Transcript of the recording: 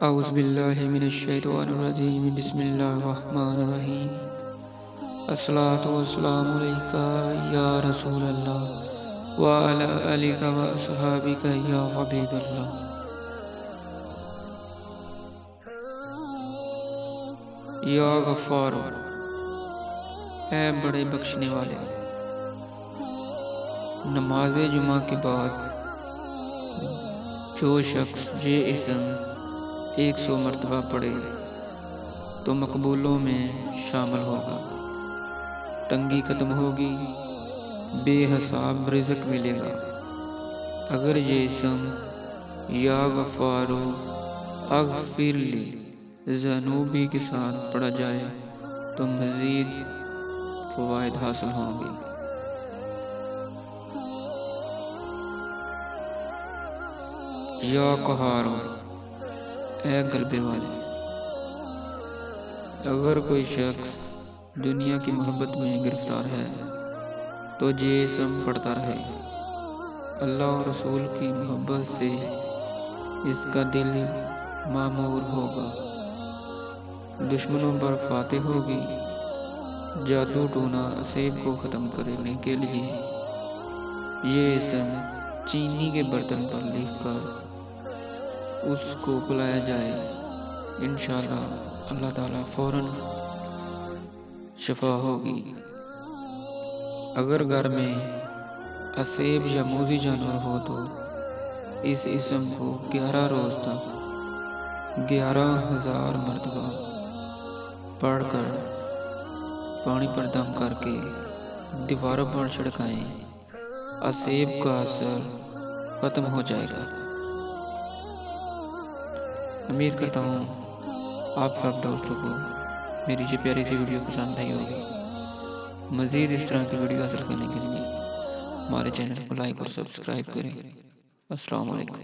اعوذ باللہ من الشیطان الرجیم بسم اللہ الرحمن الرحیم الصلاۃ والسلام علیکہ یا رسول اللہ وعلی آلک واصحابک یا حبیب اللہ۔ یا غفار، اے بڑے بخشنے والے، نماز جمعہ کے بعد جو شخص یہ اسم 100 مرتبہ پڑھے تو مقبولوں میں شامل ہوگا، تنگی ختم ہوگی، بے حساب رزق ملے گا۔ اگر یہ اسم یا غفارو اغفر لی ذنوبی کے ساتھ پڑھا جائے تو مزید فوائد حاصل ہوں گے۔ یا قہارو، اے غلبے والے، اگر کوئی شخص دنیا کی محبت میں گرفتار ہے تو یہ اسم پڑھتا رہے، اللہ اور رسول کی محبت سے اس کا دل معمور ہوگا، دشمنوں پر فاتح ہوگی۔ جادو ٹونا اسیب کو ختم کرنے کے لیے یہ اسم چینی کے برتن پر لکھ کر اس کو پلایا جائے، انشاءاللہ اللہ تعالیٰ فوراً شفا ہوگی۔ اگر گھر میں اسیب یا موذی جانور ہو تو اس اسم کو 11 روز تک 11,000 مرتبہ پڑھ کر پانی پر دم کر کے دیواروں پر چھڑکائیں، اسیب کا اثر ختم ہو جائے گا۔ امید کرتا ہوں آپ سب دوستوں کو میری یہ پیاری سی ویڈیو پسند آئی ہوگی۔ مزید اس طرح کی ویڈیو حاصل کرنے کے لیے ہمارے چینل کو لائک اور سبسکرائب کریں۔ السلام علیکم۔